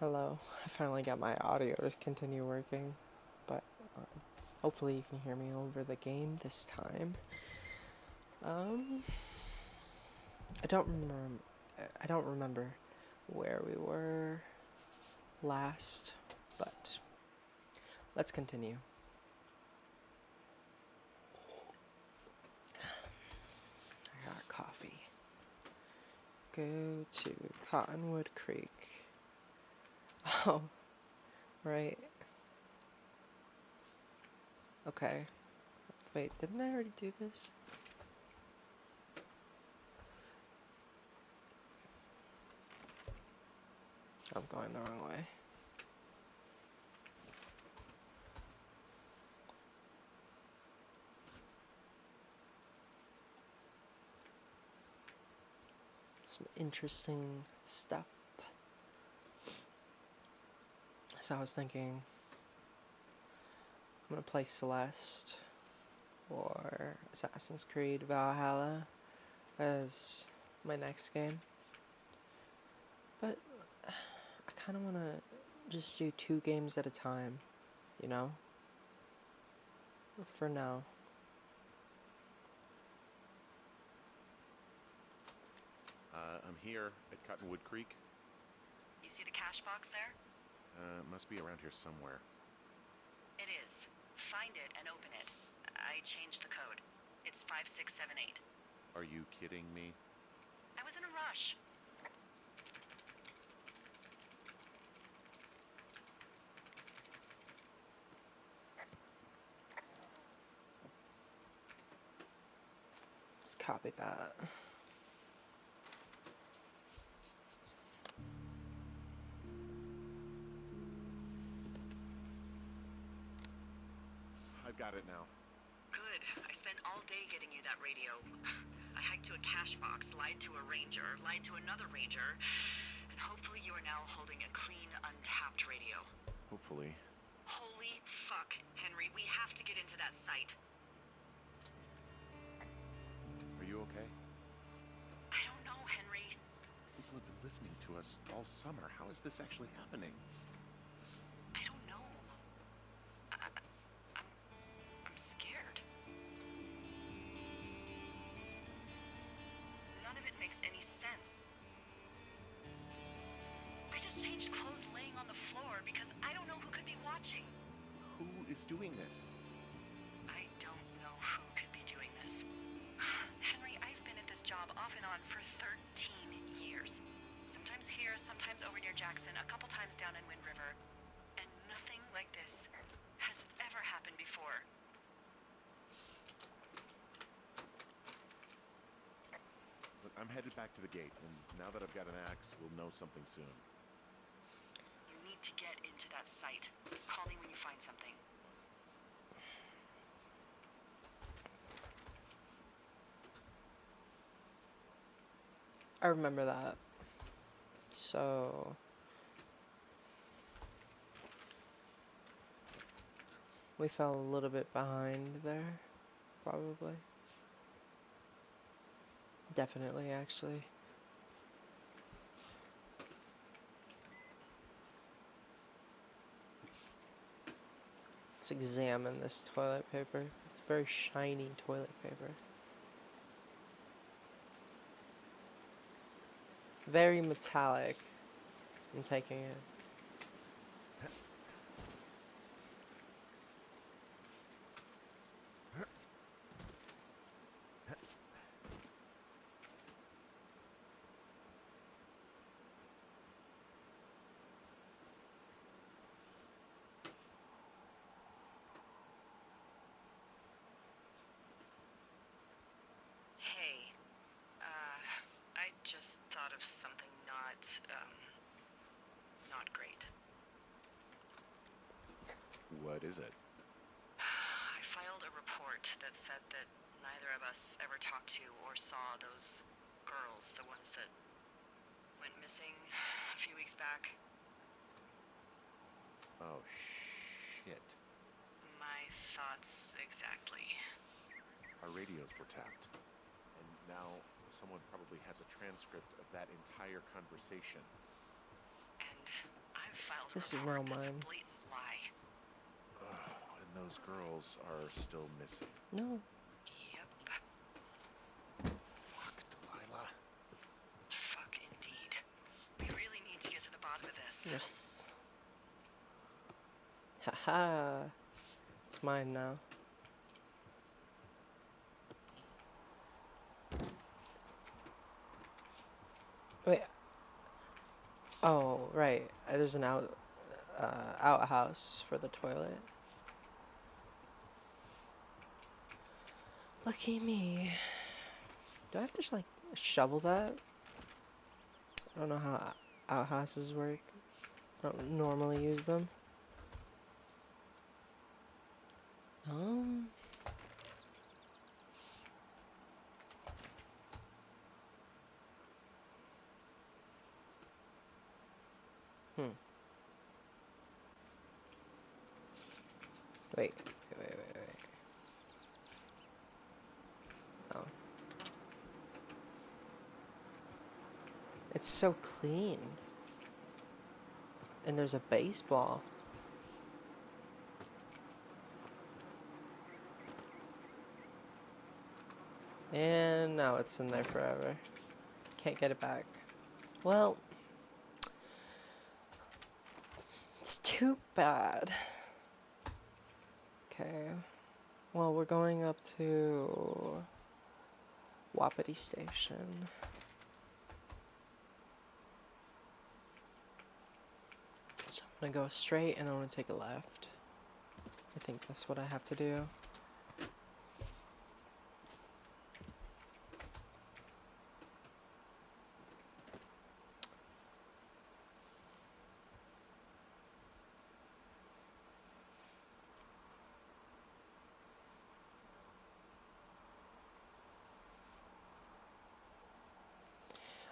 Hello. I finally got my audio to continue working, but hopefully you can hear me over the game this time. Um, I don't remember. I don't remember where we were last, but let's continue. I got coffee. Go to Cottonwood Creek. Oh, right. Okay. Wait, didn't I already do this? I'm going the wrong way. Some interesting stuff. So I was thinking, I'm gonna play Celeste or Assassin's Creed Valhalla as my next game. But I kind of want to just do 2 games at a time, you know? For now. I'm here at Cottonwood Creek. You see the cash box there? Must be around here somewhere. It is. Find it and open it. I changed the code. It's 5678. Are you kidding me? I was in a rush. Let's copy that. I've got it now. Good. I spent all day getting you that radio. I hiked to a cash box, lied to a ranger, lied to another ranger, and hopefully you are now holding a clean, untapped radio. Hopefully. Holy fuck, Henry, we have to get into that site. Are you okay? I don't know, Henry. People have been listening to us all summer. How is this actually happening? I don't know. I'm scared. None of it makes any sense. I just changed clothes laying on the floor because I don't know who could be watching. Who is doing this? I don't know who could be doing this. Henry, I've been at this job off and on for 13 years. Sometimes here, sometimes over near Jackson, a couple times down in Wind River. And nothing like this has ever happened before. Look, I'm headed back to the gate, and now that I've got an axe, we'll know something soon. You need to get into that site. Call me when you find something. I remember that. So we fell a little bit behind there, probably. Definitely, actually. Let's examine this toilet paper. It's very shiny toilet paper. Very metallic. I'm taking it. Hey, I just thought of something not great. What is it? I filed a report that said that neither of us ever talked to or saw those girls, the ones that went missing a few weeks back. Oh, shit. My thoughts exactly. Our radios were tapped. And now someone probably has a transcript of that entire conversation. And I've files This is report now that's a mine. blatant lie. And those girls are still missing. No. Yep. Fuck, Delilah. Fuck indeed. We really need to get to the bottom of this. Yes. Haha. It's mine now. Wait. Oh, right. There's an outhouse for the toilet. Lucky me. Do I have to like shovel that? I don't know how outhouses work. I don't normally use them. Um. Hmm. Wait. Oh. It's so clean. And there's a baseball. And now it's in there forever. Can't get it back. Well, it's too bad. Okay. Well, we're going up to Wapiti Station. So I'm gonna go straight and I'm gonna take a left. I think that's what I have to do.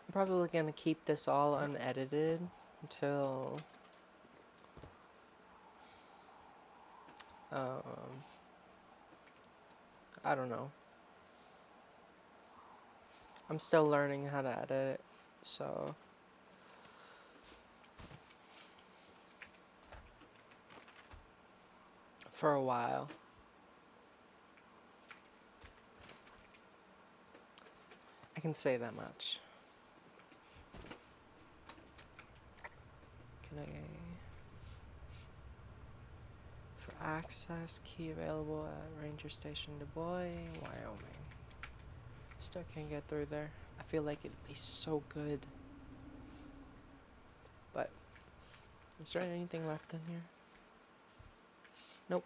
I'm probably gonna keep this all unedited until I don't know. I'm still learning how to edit it, so for a while. I can say that much. Can I... For access, key available at Ranger Station Du Bois, Wyoming. Still can't get through there. I feel like it'd be so good. But, is there anything left in here? Nope.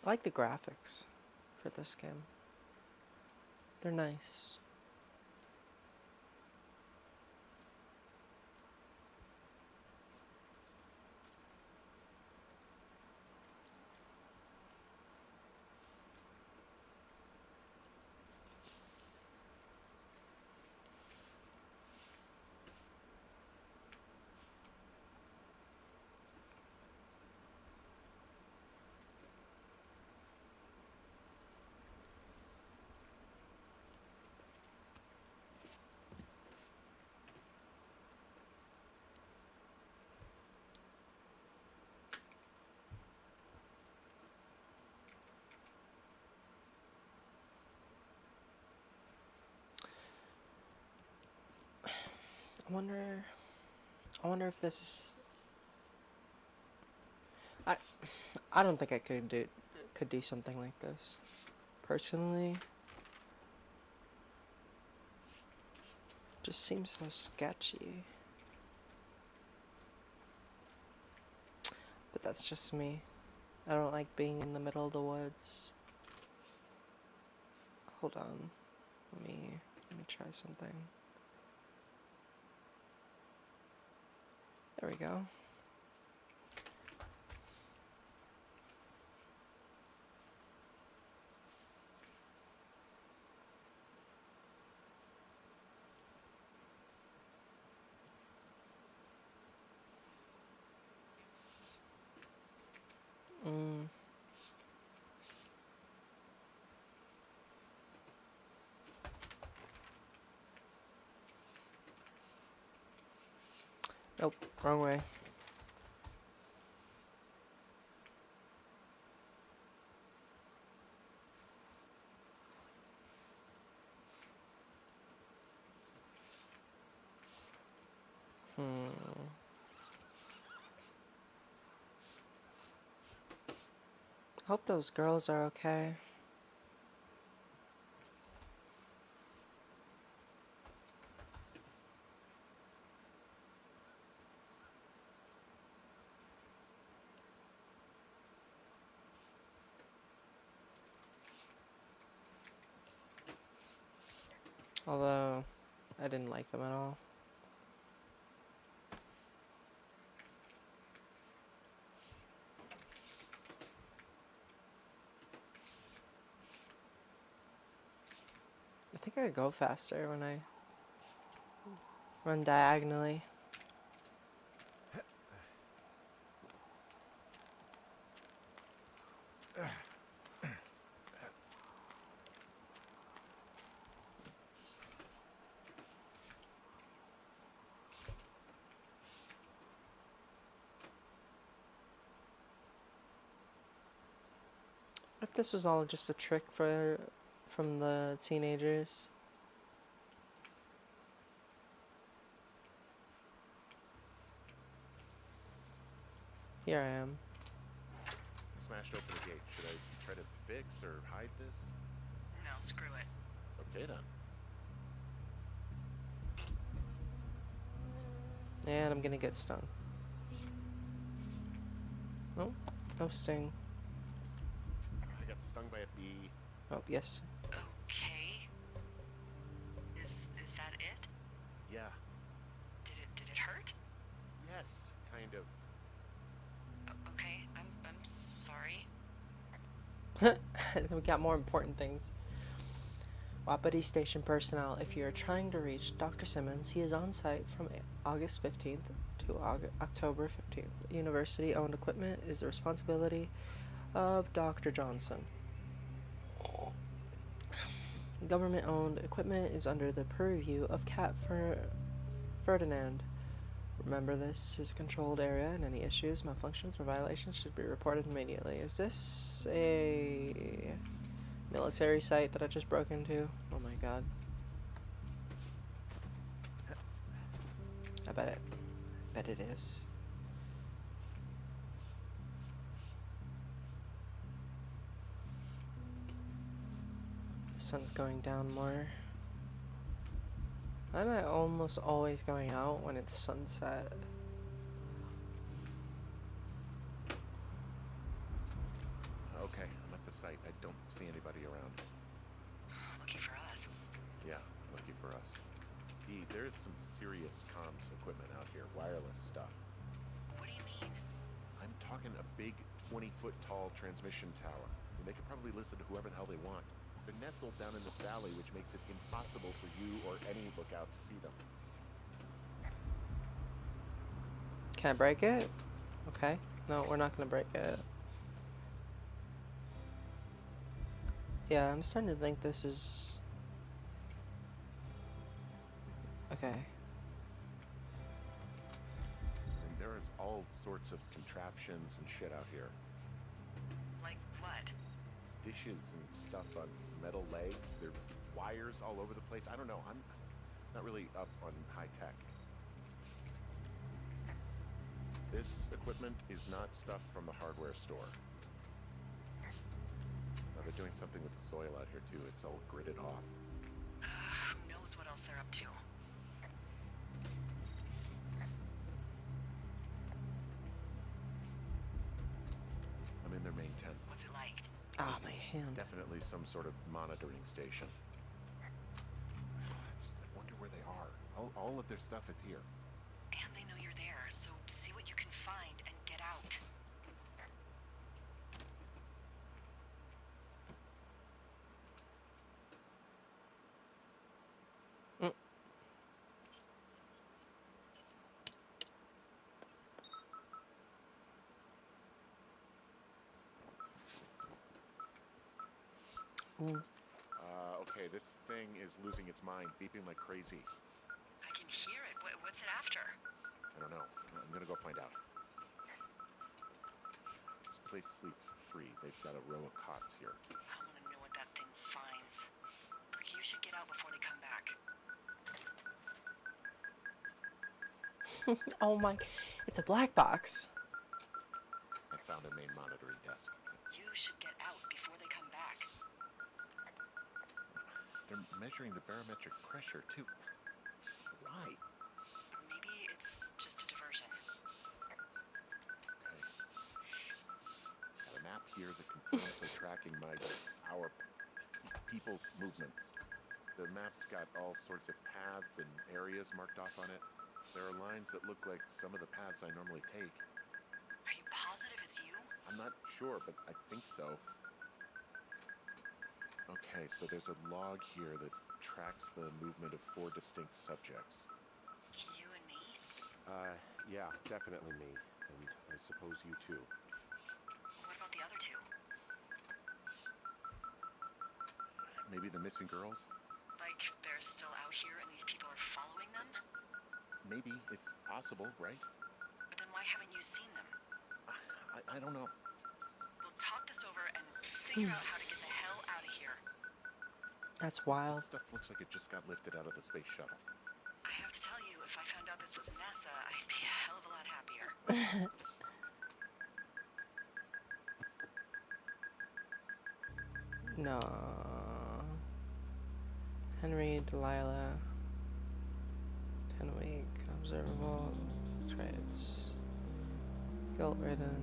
I like the graphics for this game. They're nice. I wonder if this... I don't think I could do something like this. Personally, just seems so sketchy. But that's just me. I don't like being in the middle of the woods. Hold on. Let me try something. There we go. Nope, wrong way. Hope those girls are okay. Although, I didn't like them at all. I think I go faster when I run diagonally. What if this was all just a trick from the teenagers? Here I am. I smashed open the gate. Should I try to fix or hide this? No, screw it. Okay then. And I'm gonna get stung. Nope, no sting. I got stung by a bee. Oh, yes. Okay. Is that it? Yeah. Did it hurt? Yes, kind of. Okay, I'm sorry. We got more important things. Wapiti Station personnel, if you are trying to reach Dr. Simmons, he is on site from August 15th to October 15th. University-owned equipment is the responsibility of Dr. Johnson. Government-owned equipment is under the purview of Cat Ferdinand. Remember, this is controlled area, and any issues, malfunctions, or violations should be reported immediately. Is this a military site that I just broke into? Oh my god. I bet it is. The sun's going down more. Why am I almost always going out when it's sunset? Okay, I'm at the site. I don't see anybody around. Lucky for us. Yeah, lucky for us. There's some serious comms equipment out here. Wireless stuff. What do you mean? I'm talking a big 20-foot tall transmission tower. And they could probably listen to whoever the hell they want. They're nestled down in this valley, which makes it impossible for you or any lookout to see them. Can I break it? Okay. No, we're not gonna break it. Yeah, I'm starting to think this is... Okay. And there is all sorts of contraptions and shit out here. Like what? Dishes and stuff on metal legs. There are wires all over the place. I don't know. I'm not really up on high tech. This equipment is not stuff from the hardware store. Now they're doing something with the soil out here too. It's all gridded off. Who knows what else they're up to? I'm in their main tent. What's it like? Ah, my hand. Definitely some sort of monitoring station. I wonder where they are. All of their stuff is here. And they know you're there, so see what you can find and get out. Okay, this thing is losing its mind, beeping like crazy. I can hear it. What's it after? I don't know. I'm gonna go find out. This place sleeps 3. They've got a row of cots here. I want to know what that thing finds. Look, you should get out before they come back. Oh my, it's a black box. I found a main monitoring desk. You should get out before they come back. They're measuring the barometric pressure, too. Why? Maybe it's just a diversion. Okay. Got a map here that confirms they're tracking our people's movements. The map's got all sorts of paths and areas marked off on it. There are lines that look like some of the paths I normally take. Are you positive it's you? I'm not sure, but I think so. Okay, so there's a log here that tracks the movement of 4 distinct subjects. You and me? Yeah, definitely me. And I suppose you too. What about the other 2? Maybe the missing girls? Like, they're still out here and these people are following them? Maybe. It's possible, right? But then why haven't you seen them? I don't know. We'll talk this over and figure out how to get the hell out of here. That's This wild. stuff looks like it just got lifted out of the space shuttle. I have to tell you, if I found out this was NASA, I'd be a hell of a lot happier. No. Henry, Delilah. 10-week, observable traits. Guilt-ridden.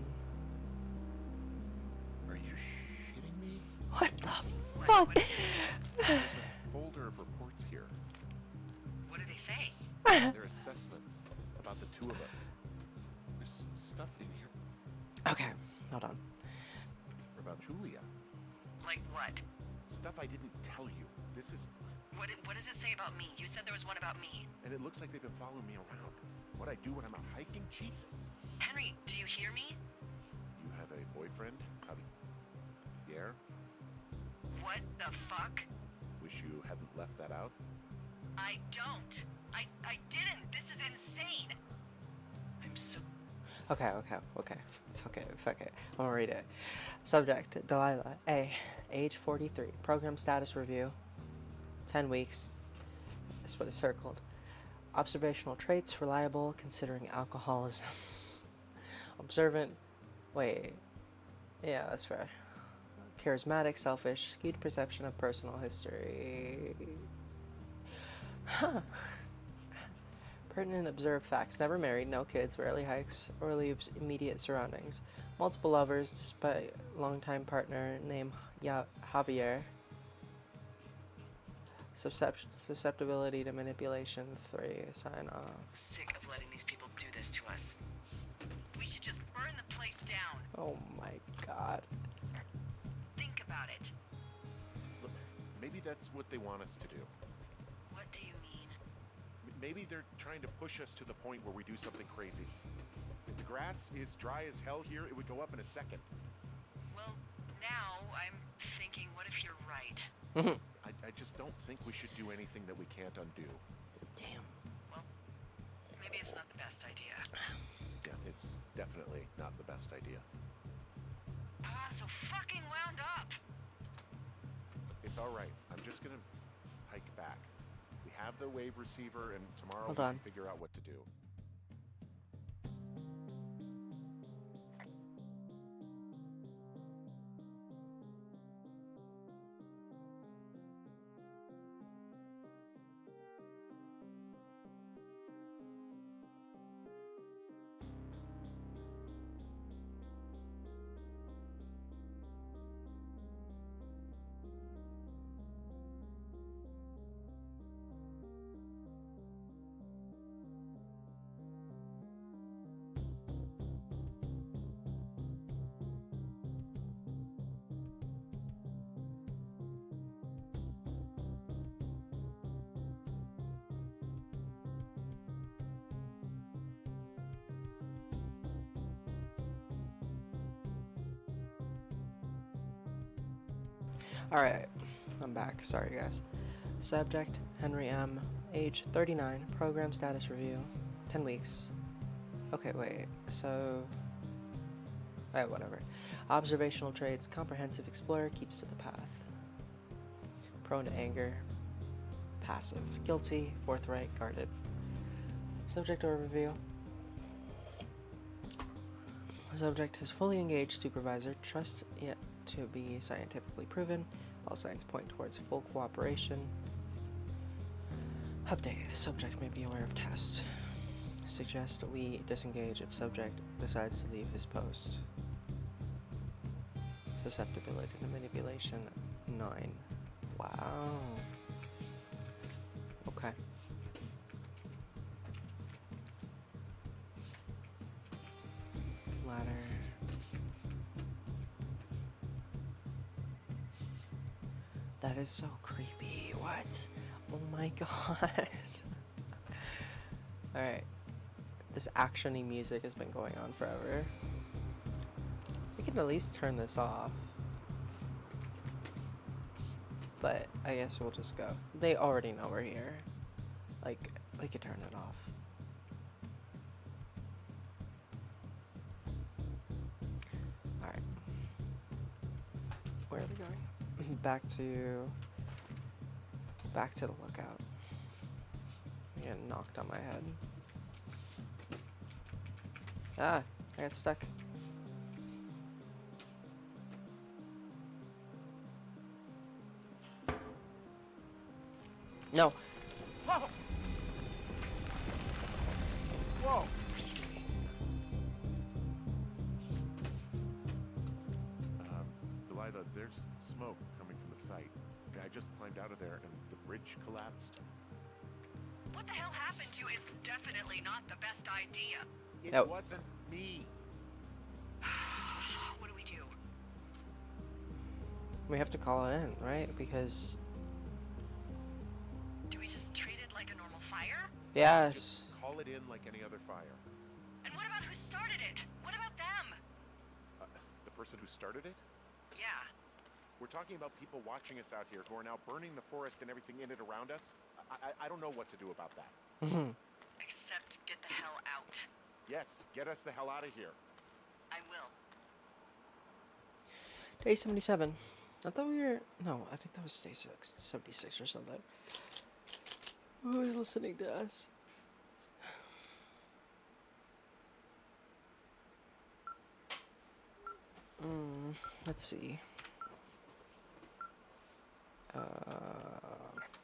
Are you shitting me? What the fuck? There's a folder of reports here. What do they say? They're assessments about the 2 of us. There's stuff in here Okay, hold on. about Julia. Like what? Stuff I didn't tell you. This is... What does it say about me? You said there was one about me. And it looks like they've been following me around. What I do when I'm out hiking? Jesus. Henry, do you hear me? You have a boyfriend? Javier? What the fuck? Wish you hadn't left that out. I don't. I didn't. This is insane. I'm so... Okay. Fuck it. I'm gonna read it. Subject, Delilah. A. Age 43. Program status review. 10 weeks. That's what is circled. Observational traits, reliable, considering alcoholism. Observant. Wait. Yeah, that's fair. Charismatic, selfish, skewed perception of personal history. Huh. Pertinent observed facts. Never married, no kids, rarely hikes or leaves immediate surroundings. Multiple lovers despite longtime partner named Javier. Susceptibility to manipulation. 3. Sign off. sick of letting these people do this to us. We should just burn the place down. Oh my god. Think about it. Look, maybe that's what they want us to do. What do you mean? Maybe they're trying to push us to the point where we do something crazy. If the grass is dry as hell here, it would go up in a second. Well, now I'm thinking, what if you're right? I just don't think we should do anything that we can't undo. Damn. Well, maybe it's not the best idea. Yeah, it's definitely not the best idea. Oh, I'm so fucking wound up. It's all right. I'm just gonna hike back. We have the wave receiver, and tomorrow Hold we on. can figure out what to do. Alright, I'm back. Sorry, guys. Subject, Henry M. Age 39. Program status review. 10 weeks. Okay, wait. So, whatever. Observational traits. Comprehensive explorer, keeps to the path. Prone to anger. Passive. Guilty. Forthright. Guarded. Subject overview. Subject has fully engaged supervisor. Trust yet to be scientifically proven. All signs point towards full cooperation. Update. Subject may be aware of test. Suggest we disengage if subject decides to leave his post. Susceptibility to manipulation 9. Wow. Okay. Ladder. That is so creepy. What? Oh my god. Alright. This action-y music has been going on forever. We can at least turn this off. But I guess we'll just go. They already know we're here. Like, we could turn it off. Alright. Where are we going? Back to the lookout. I'm getting knocked on my head. Ah, I got stuck. No. Whoa! Whoa! Delilah, there's smoke coming from the site. Okay, I just climbed out of there and the bridge collapsed. What the hell happened to you? It's definitely not the best idea. It Nope. wasn't me. What do we do? We have to call it in, right? Because Do we just treat it like a normal fire? yes. Just call it in like any other fire. And what about who started it? What about them? The person who started it? Yeah. We're talking about people watching us out here who are now burning the forest and everything in it around us. I don't know what to do about that. Except get the hell out. Yes, get us the hell out of here. I will. Day 77. I thought we were... No, I think that was day 76 or something. Who is listening to us? Let's see.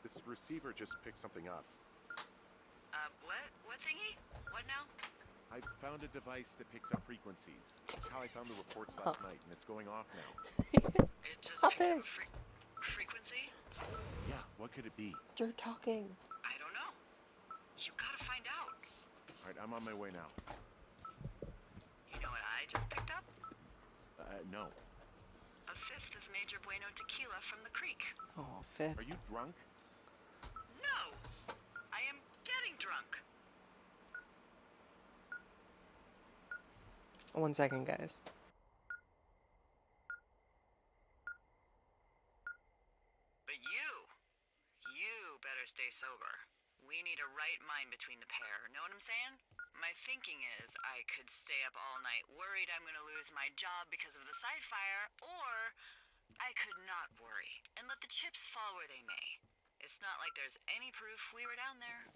This receiver just picked something up. What? What thingy? What now? I found a device that picks up frequencies. That's how I found the reports last night, and it's going off now. It just Stop picked up it. a frequency? Yeah, what could it be? You're talking. I don't know. You gotta find out. All right, I'm on my way now. You know what I just picked up? No. A fifth of Major Bueno tequila from the creek. Oh, fifth. Are you drunk? No! I am getting drunk. 1 second, guys. But you better stay sober. We need a right mind between the pair. Know what I'm saying? My thinking is I could stay up all night worried I'm gonna lose my job because of the side fire, or I could not worry and let the chips fall where they may. It's not like there's any proof we were down there.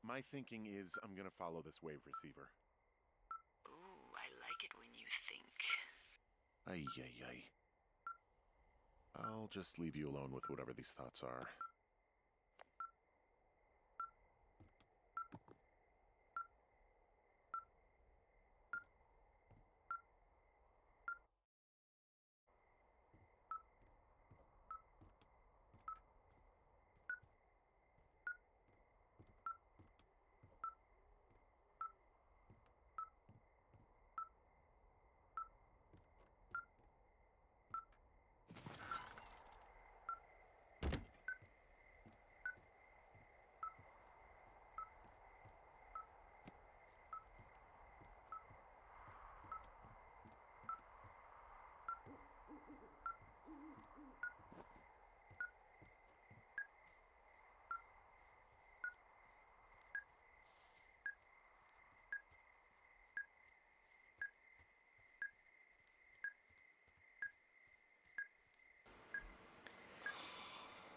My thinking is I'm gonna follow this wave receiver. Ooh, I like it when you think. Ay, ay, ay. I'll just leave you alone with whatever these thoughts are.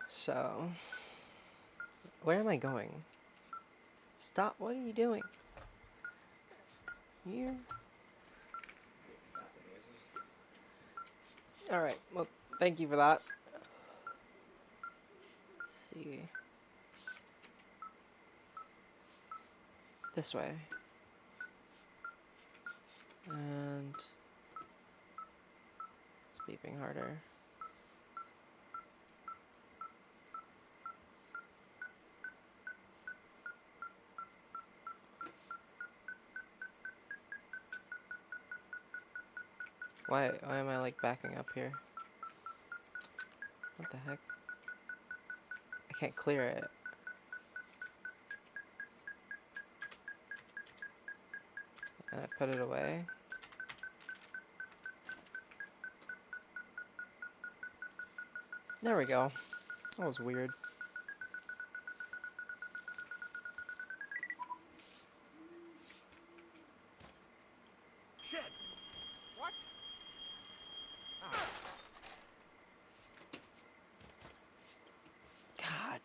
So, where am I going? Stop, what are you doing? Here? Alright, well, thank you for that. Let's see. This way. And it's beeping harder. Why am I like backing up here? What the heck? I can't clear it. And I put it away. There we go. That was weird. Shit! What? Ah, God.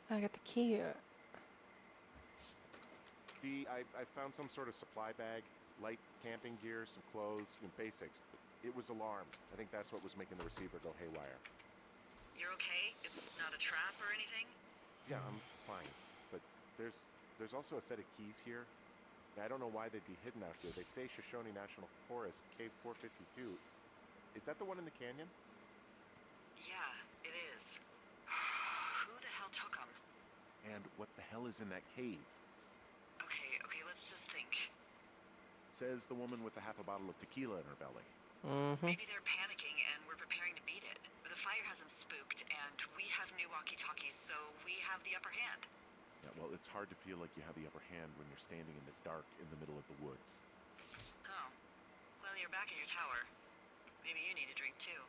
I got the key. Dee, I found some sort of supply bag, light camping gear, some clothes, and basics, but it was alarmed. I think that's what was making the receiver go haywire. You're okay? It's not a trap or anything? Yeah, I'm fine, but there's also a set of keys here. I don't know why they'd be hidden out here. They say Shoshone National Forest, Cave 452. Is that the one in the canyon? Yeah, it is. Who the hell took them? and what the hell is in that cave? Okay, let's just think. Says the woman with a half a bottle of tequila in her belly. Mm-hmm. Maybe they're panicking and we're preparing to beat it. The fire has them spooked, and we have new walkie-talkies, so we have the upper hand. Yeah, well, it's hard to feel like you have the upper hand when you're standing in the dark in the middle of the woods. Oh. Well, you're back in your tower. Maybe you need a drink, too.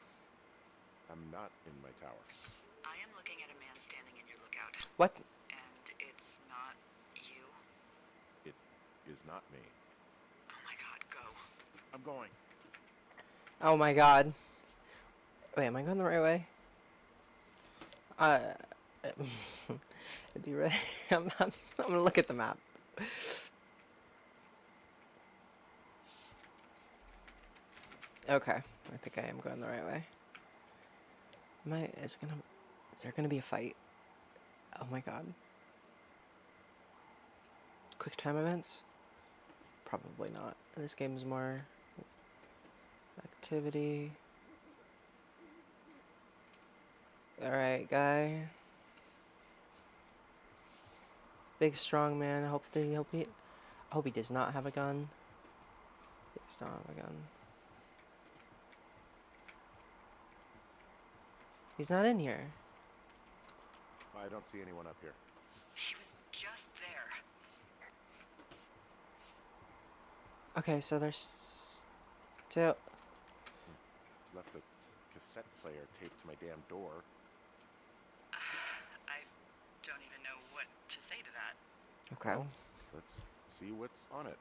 I'm not in my tower. I am looking at a man standing in your lookout, What? and it's not you. It is not me. Oh my god, go. I'm going. Oh my god. Wait, am I going the right way? It'd be really. I'm gonna look at the map. Okay, I think I am going the right way. Is there gonna be a fight? Oh my god. Quick time events? Probably not. This game is more activity. Alright, guy. Big strong man. I hope he does not have a gun. He does not have a gun. He's not in here. I don't see anyone up here. He was just there. Okay, so there's still. Left a cassette player taped to my damn door. I don't even know what to say to that. Okay. Well, let's see what's on it.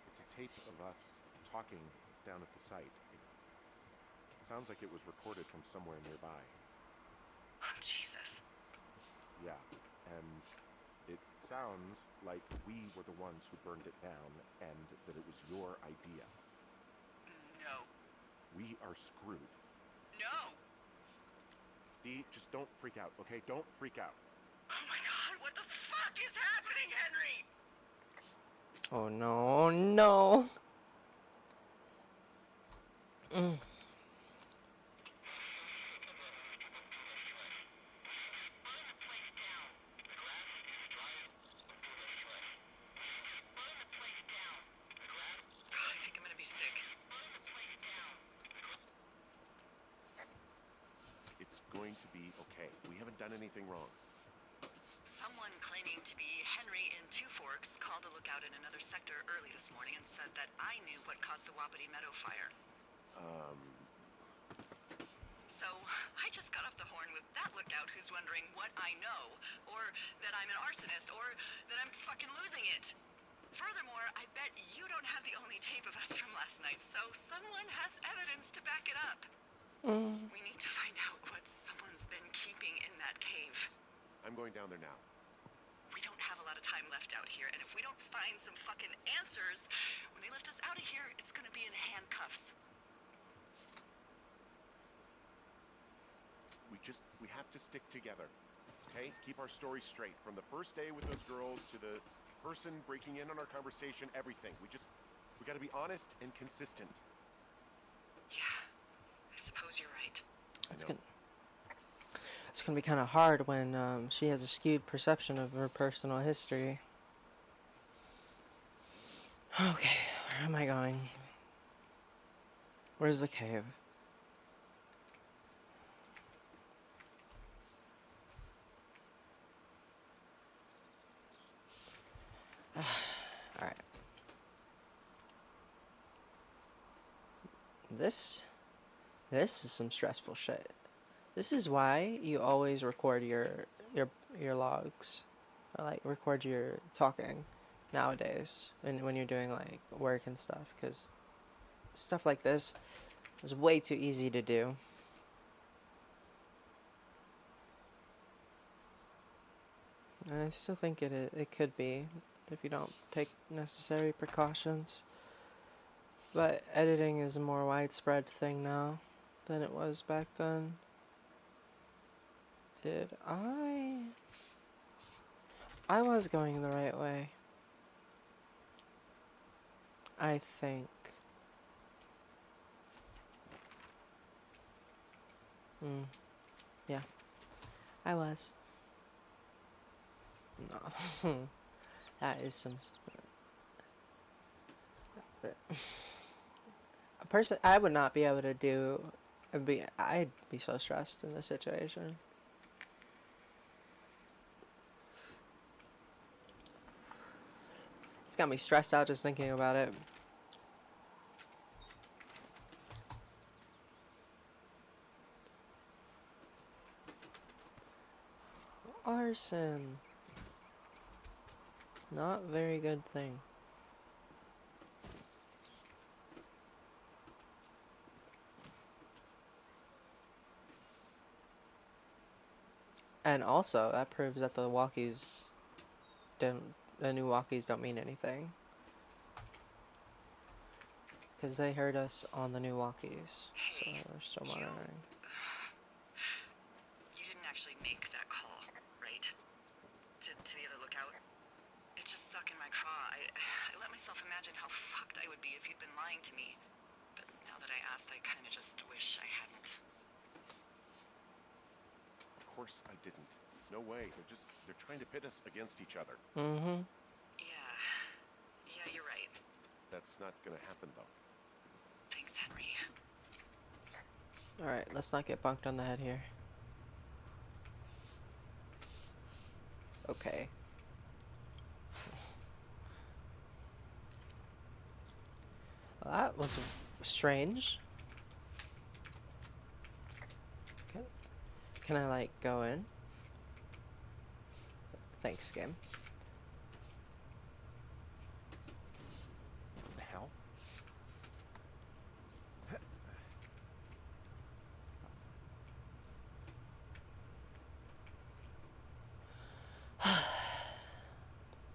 It's a tape of us talking down at the site. It sounds like it was recorded from somewhere nearby. Oh, Jesus. Yeah, and it sounds like we were the ones who burned it down and that it was your idea. No. We are screwed. No! Dee, just don't freak out, okay? Don't freak out. Oh my god, what the fuck is happening, Henry? Oh no, no. God, I think I'm gonna be sick. It's going to be okay. We haven't done anything wrong. Someone claiming to be Henry in 2-4 Forks called a lookout in another sector early this morning and said that I knew what caused the Wapiti Meadow fire. So I just got off the horn with that lookout who's wondering what I know, or that I'm an arsonist, or that I'm fucking losing it. Furthermore, I bet you don't have the only tape of us from last night, so someone has evidence to back it up. We need to find out what someone's been keeping in that cave. I'm going down there now. We don't have a lot of time left out here, and if we don't find some fucking answers, when they lift us out of here, it's gonna be in handcuffs. We have to stick together. Okay? Keep our story straight. From the first day with those girls to the person breaking in on our conversation, everything. We gotta be honest and consistent. Yeah, I suppose you're right. It's gonna be kind of hard when she has a skewed perception of her personal history. Okay, where am I going? Where's the cave? Alright. This is some stressful shit. This is why you always record your logs, or like record your talking nowadays, and when you're doing like work and stuff, because stuff like this is way too easy to do. And I still think it could be if you don't take necessary precautions. But editing is a more widespread thing now than it was back then. I was going the right way. I think. Yeah. I was. No. That is some... A person... I would not be able to do... I'd be so stressed in this situation. It's got me stressed out just thinking about it. Arson. Not very good thing. And also, that proves that the walkies the new walkies don't mean anything. Because they heard us on the new walkies. So they're still monitoring. You didn't actually make that call, right? To the other lookout? It just stuck in my craw. I let myself imagine how fucked I would be if you'd been lying to me. But now that I asked, I kind of just wish I hadn't. Of course I didn't. No way. They're trying to pit us against each other. Mm-hmm. Yeah, you're right. That's not gonna happen, though. Thanks, Henry. Alright, let's not get bunked on the head here. Okay. Well, that was strange. Can I, like, go in? Thanks, game. What the hell?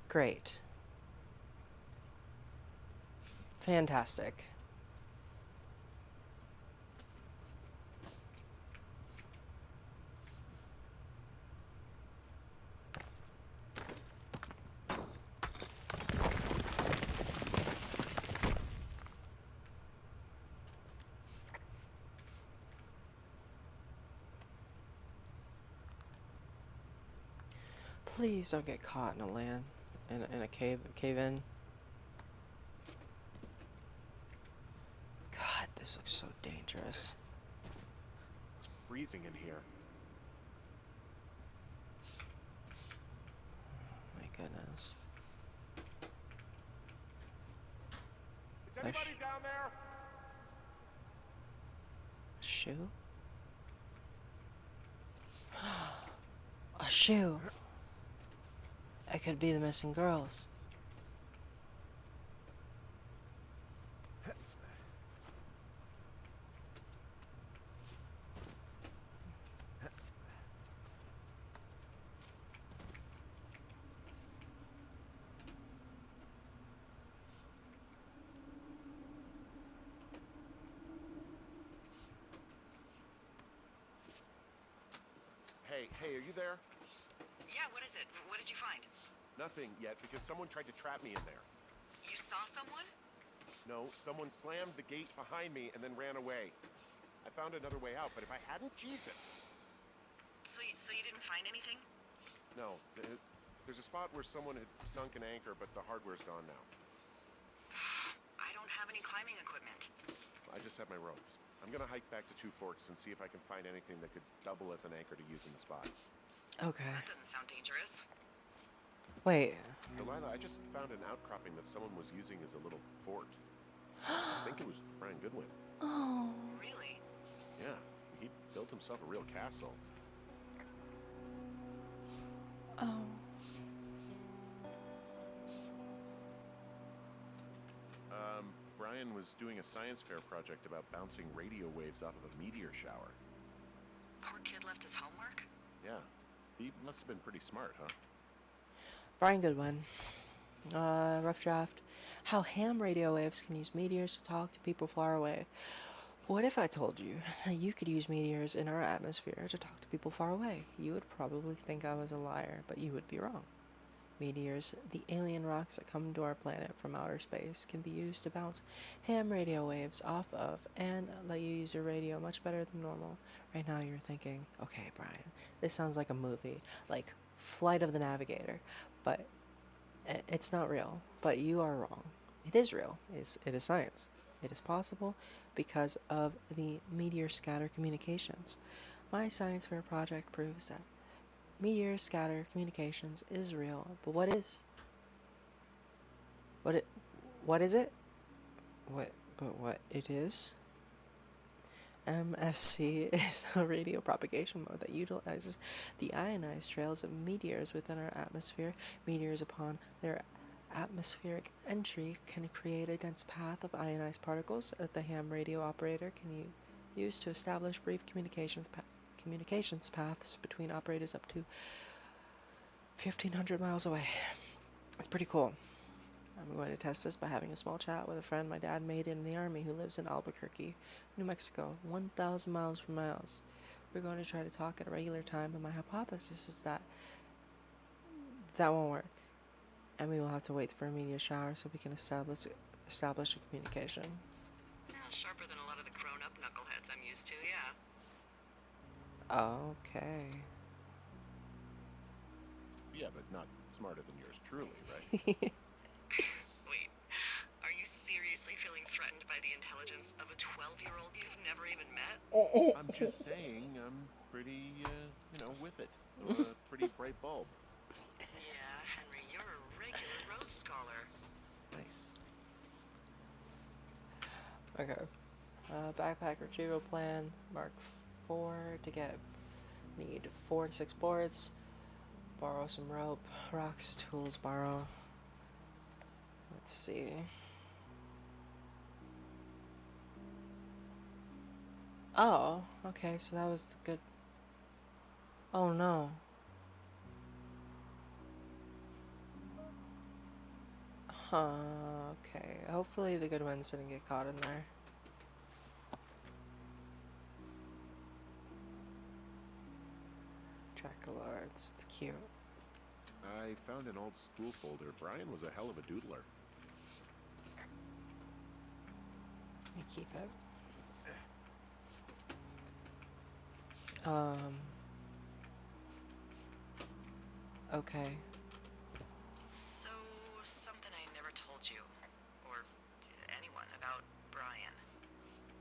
Great. Fantastic. Please don't get caught in a in a cave in. God, this looks so dangerous. It's freezing in here. My goodness. anybody down there? Shoe? A shoe. It could be the missing girls. Hey, are you there? Yeah, what is it? What did you find? Nothing yet, because someone tried to trap me in there. You saw someone? No, someone slammed the gate behind me and then ran away. I found another way out, but if I hadn't, Jesus! So you didn't find anything? No, there's a spot where someone had sunk an anchor, but the hardware's gone now. I don't have any climbing equipment. I just have my ropes. I'm gonna hike back to Two Forks and see if I can find anything that could double as an anchor to use in the spot. Okay. That doesn't sound dangerous. Wait. Delilah, I just found an outcropping that someone was using as a little fort. I think it was Brian Goodwin. Oh. Really? Yeah, he built himself a real castle. Oh. Brian was doing a science fair project about bouncing radio waves off of a meteor shower. Poor kid left his homework? Yeah, he must have been pretty smart, huh? Brian Goodwin. Rough draft. How ham radio waves can use meteors to talk to people far away. What if I told you that you could use meteors in our atmosphere to talk to people far away? You would probably think I was a liar, but you would be wrong. Meteors, the alien rocks that come to our planet from outer space, can be used to bounce ham radio waves off of and let you use your radio much better than normal. Right now you're thinking, okay, Brian, this sounds like a movie, like Flight of the Navigator, but it's not real. But you are wrong. It is real. It is science. It is possible because of the meteor scatter communications. My science fair project proves that meteor scatter communications is real, but what is it? What it is? MSC is a radio propagation mode that utilizes the ionized trails of meteors within our atmosphere. Meteors, upon their atmospheric entry, can create a dense path of ionized particles that the ham radio operator can use to establish brief communications paths between operators up to 1,500 miles away. It's pretty cool. I'm going to test this by having a small chat with a friend my dad made in the Army who lives in Albuquerque, New Mexico, 1,000 miles from my house. We're going to try to talk at a regular time, but my hypothesis is that won't work, and we will have to wait for a meteor shower so we can establish a communication. Yeah, sharper than a lot of the grown-up knuckleheads I'm used to, yeah. Okay. Yeah, but not smarter than yours truly, right? Wait, are you seriously feeling threatened by the intelligence of a 12-year-old you've never even met? I'm just saying, I'm pretty, with it. I'm a pretty bright bulb. Yeah, Henry, you're a regular Rhodes Scholar. Nice. Okay. Backpack retrieval plan, Mark 4 to get, need 4 to 6 boards, borrow some rope, rocks, tools, borrow. Let's see. Oh, okay, so that was the good. Oh no. Huh, okay. Hopefully the good ones didn't get caught in there. Tracolords, it's cute. I found an old school folder. Brian was a hell of a doodler. I keep it. Okay. So, something I never told you, or anyone, about Brian.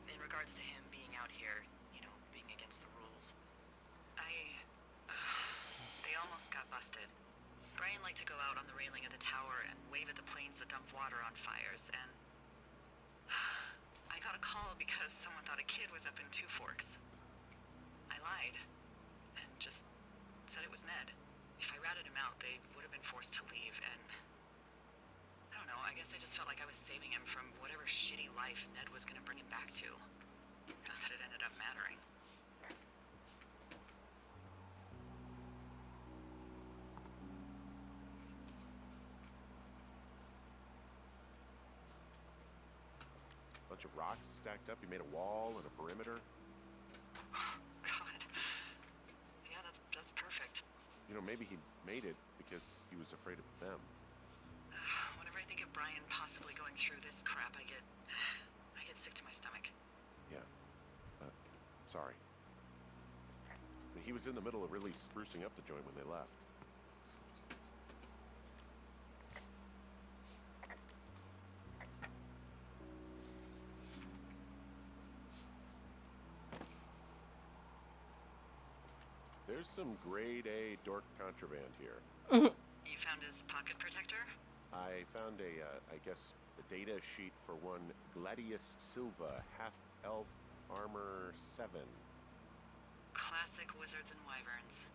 In regards to him being out here, being against the rules. They almost got busted. Brian liked to go out on the railing of the tower and wave at the planes that dump water on fires, and call because someone thought a kid was up in Two Forks. I lied and just said it was Ned. If I ratted him out, they would have been forced to leave, and I don't know, I guess I just felt like I was saving him from whatever shitty life Ned was gonna bring him back to. Not that it ended up mattering. Bunch of rocks stacked up. You made a wall and a perimeter. God. Yeah, that's perfect. You know, maybe he made it because he was afraid of them. Whenever I think of Brian possibly going through this crap, I get sick to my stomach. Yeah. Sorry. I mean, he was in the middle of really sprucing up the joint when they left. There's some grade A dork contraband here. You found his pocket protector? I found I guess, a data sheet for one Gladius Silva, half-elf armor 7. Classic wizards and wyverns.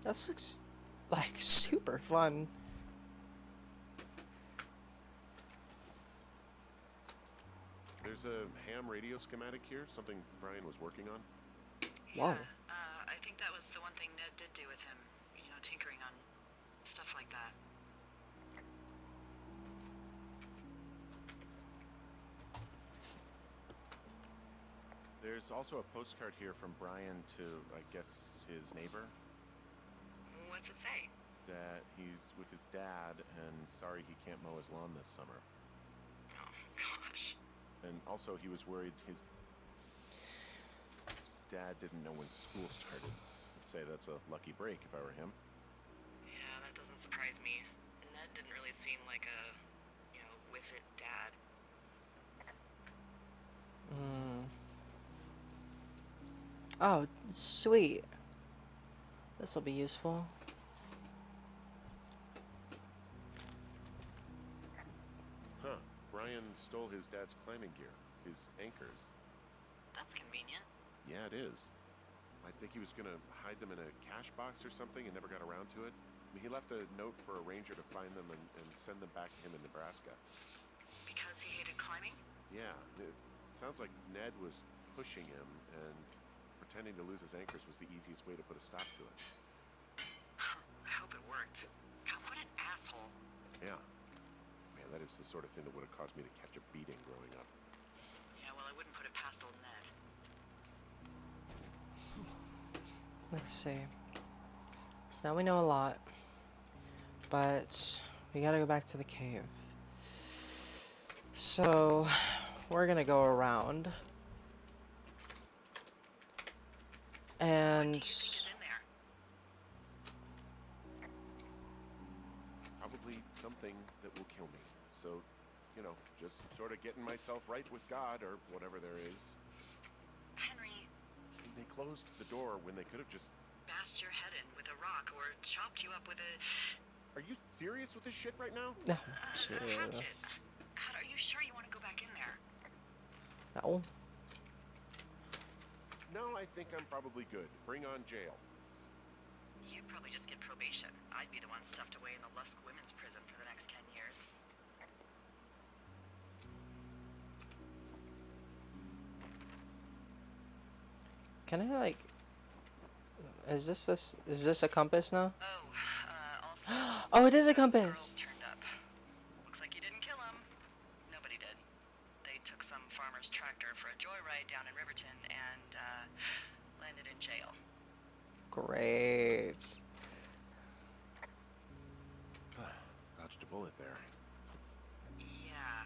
That looks like super fun. There's a ham radio schematic here, something Brian was working on. Wow. Yeah, I think that was the one thing Ned did do with him. You know, tinkering on stuff like that. There's also a postcard here from Brian to, I guess, his neighbor. What's it say? That he's with his dad and sorry he can't mow his lawn this summer. Oh, gosh. And also he was worried his dad didn't know when school started. I'd say that's a lucky break if I were him. Yeah, that doesn't surprise me. Ned didn't really seem like a, with it dad. Oh, sweet. This will be useful. Huh. Brian stole his dad's climbing gear, his anchors. That's convenient. Yeah, it is. I think he was gonna hide them in a cash box or something and never got around to it. I mean, he left a note for a ranger to find them and send them back to him in Nebraska. Because he hated climbing? Yeah, it sounds like Ned was pushing him and pretending to lose his anchors was the easiest way to put a stop to it. I hope it worked. God, what an asshole. Yeah. Man, that is the sort of thing that would have caused me to catch a beating growing up. Yeah, well, I wouldn't put it past old Ned. Let's see. So now we know a lot. But we gotta go back to the cave. So we're gonna go around. And What do you think is in there? Probably something that will kill me. So, you know, just sort of getting myself right with God or whatever there is. Henry, They closed the door when they could have just... bashed your head in with a rock or chopped you up with a... Are you serious with this shit right now? no, a chill. hatchet. God, are you sure you want to go back in there? No. No, I think I'm probably good. Bring on jail. You'd probably just get probation. I'd be the one stuffed away in the Lusk Women's Prison for the next 10 years. Can I like? Is this a compass now? Oh, also... Oh, it is a those compass. girls turned up. Looks like you didn't kill them. Nobody did. They took some farmer's tractor for a joyride down in Riverton and, landed in jail. Great. Dodged a bullet there. Yeah,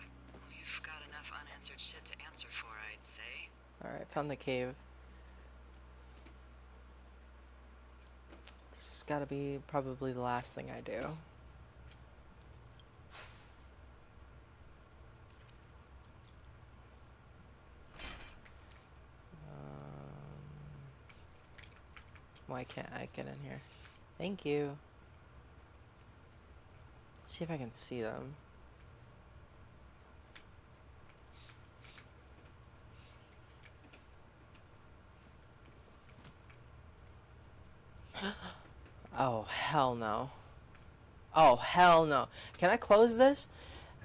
we've got enough unanswered shit to answer for, I'd say. All right, found the cave. This has got to be probably the last thing I do. Why can't I get in here? Thank you. Let's see if I can see them. Oh, hell no. Oh, hell no. Can I close this?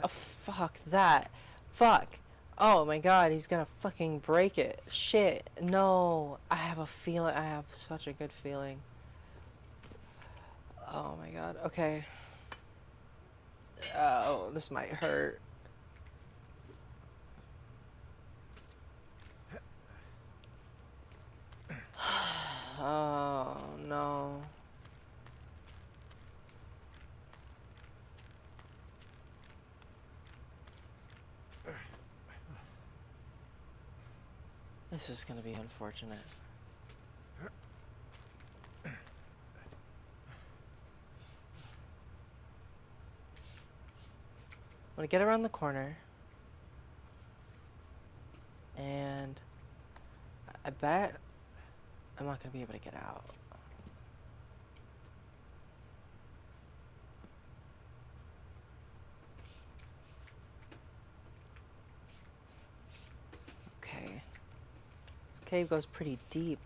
Oh, fuck that. Fuck. Oh my god, he's gonna fucking break it. Shit. No. I have a feeling. I have such a good feeling. Oh my god. Okay. Oh, this might hurt. Oh, no. This is gonna be unfortunate. I'm gonna get around the corner. And I bet I'm not gonna be able to get out. Okay. This cave goes pretty deep.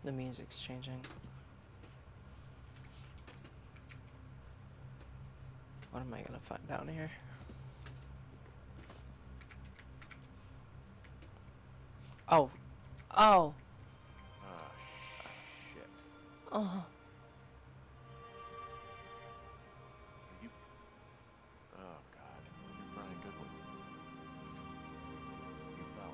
The music's changing. What am I gonna find down here? Oh. Oh. Ah, shit. Oh. Are you... Oh, God. You're Brian Goodwin. You fell.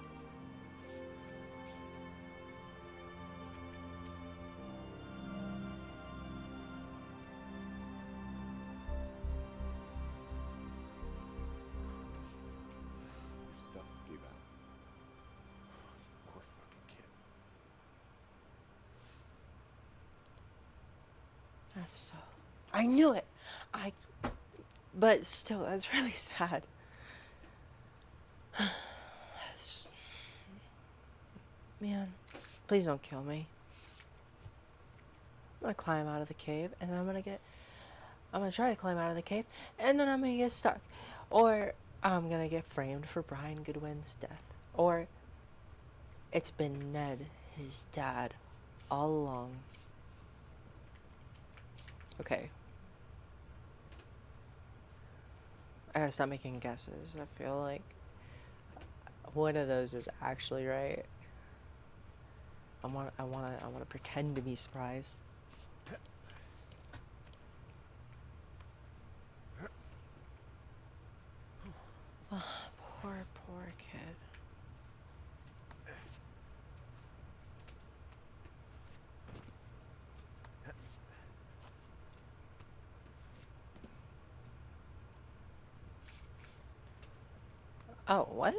Your stuff gave out. You poor fucking kid. That's so... I knew it! But still, that's really sad. That's... Man, please don't kill me. I'm gonna climb out of the cave, and then I'm gonna try to climb out of the cave, and then I'm gonna get stuck. Or I'm gonna get framed for Brian Goodwin's death. Or it's been Ned, his dad, all along. Okay. I gotta stop making guesses. I feel like one of those is actually right. I wanna pretend to be surprised. Oh, poor kid. Oh, what?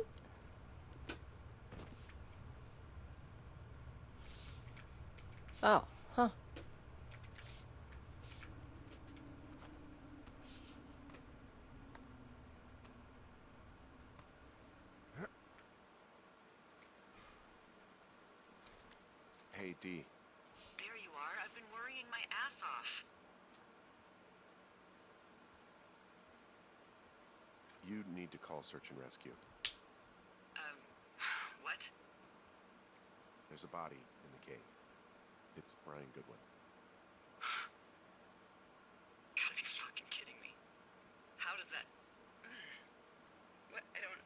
Oh, huh. Hey, D. There you are. I've been worrying my ass off. You need to call search and rescue. What? There's a body in the cave. It's Brian Goodwin. Gotta be fucking kidding me. How does that... What? I don't...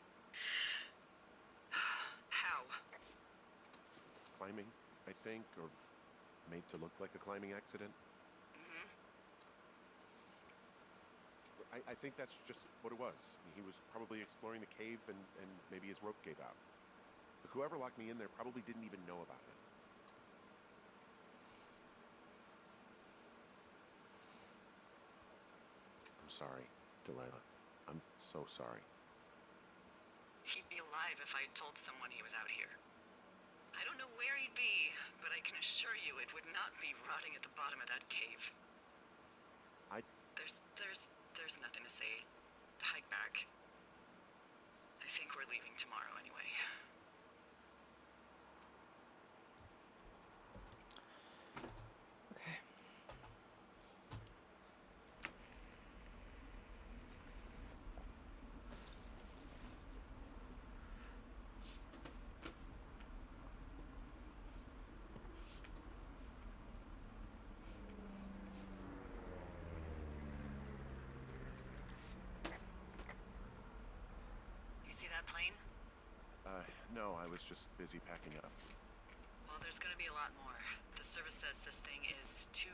How? Climbing, I think, or made to look like a climbing accident. Mm-hmm. I think that's just what it was. He was probably exploring the cave and maybe his rope gave out. But whoever locked me in there probably didn't even know about it. I'm sorry, Delilah. I'm so sorry. He'd be alive if I'd told someone he was out here. I don't know where he'd be, but I can assure you it would not be rotting at the bottom of that cave. There's nothing to say. Hike back. I think we're leaving tomorrow. that plane? No, I was just busy packing up. Well, there's gonna be a lot more. The service says this thing is 2%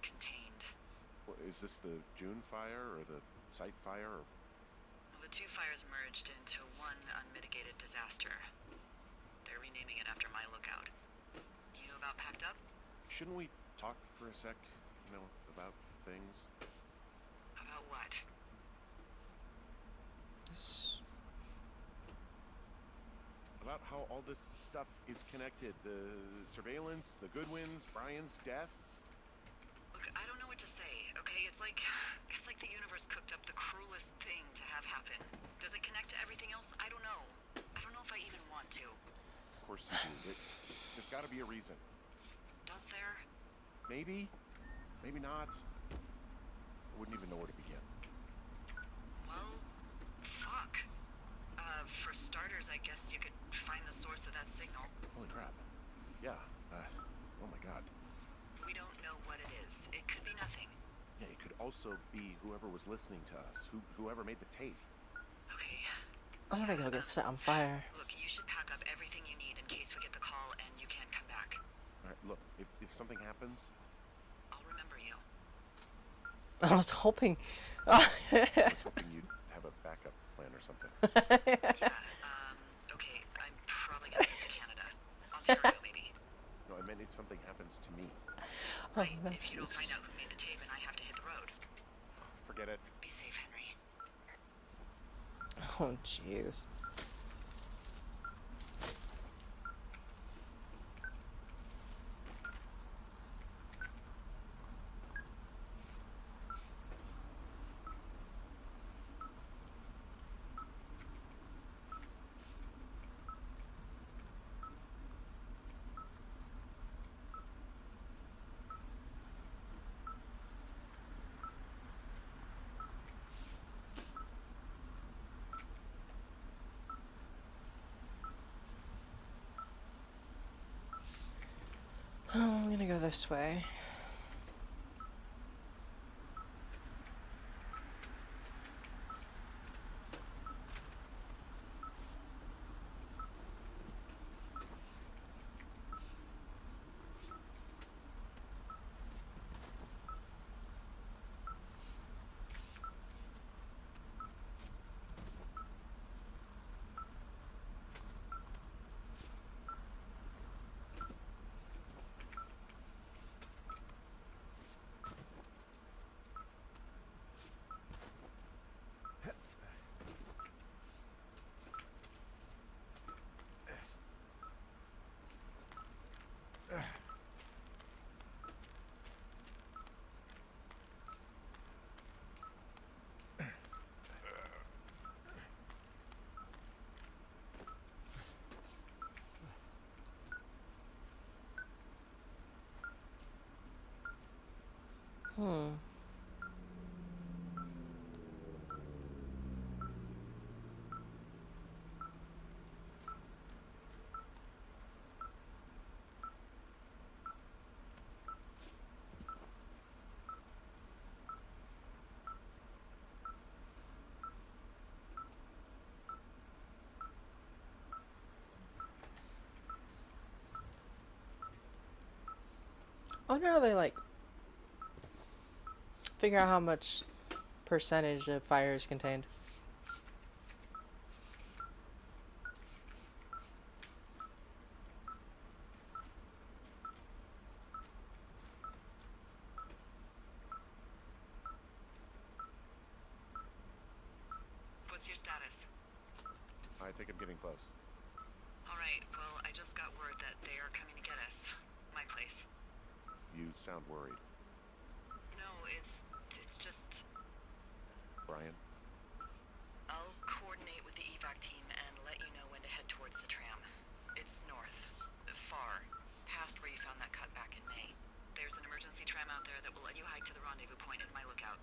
contained. Well, is this the June fire or the site fire? Or... Well, the two fires merged into one unmitigated disaster. They're renaming it after my lookout. You about packed up? Shouldn't we talk for a sec, you know, about things? About what? This... About how all this stuff is connected. The surveillance, the Goodwins, Brian's death. Look, I don't know what to say, okay? It's like the universe cooked up the cruelest thing to have happen. Does it connect to everything else? I don't know. I don't know if I even want to. Of course you do. There's got to be a reason. Does there? Maybe. Maybe not. I wouldn't even know where to begin. Well, fuck. For starters, I guess you could find the source of that signal. Holy crap. Yeah. Oh my god. We don't know what it is. It could be nothing. Yeah, it could also be whoever was listening to us, whoever made the tape. Okay. I'm gonna go get set on fire. Look, you should pack up everything you need in case we get the call and you can't come back. All right, look, if something happens, I'll remember you. I was hoping. I was hoping you'd have a backup plan or something. Yeah, okay, I'm probably gonna move to Canada. Ontario, maybe. No, I meant if something happens to me. Oh, Right, that's if you don't find out who made the tape and I have to hit the road. Forget it. Be safe, Henry. oh jeez. Oh, I'm gonna go this way. Hmm. I wonder how they like figure out how much percentage of fire is contained. What's your status? I think I'm getting close. Alright, well, I just got word that they are coming to get us. My place. You sound worried. No, it's just... Brian? I'll coordinate with the evac team and let you know when to head towards the tram. It's north. Far. Past where you found that cut back in May. There's an emergency tram out there that will let you hike to the rendezvous point in my lookout.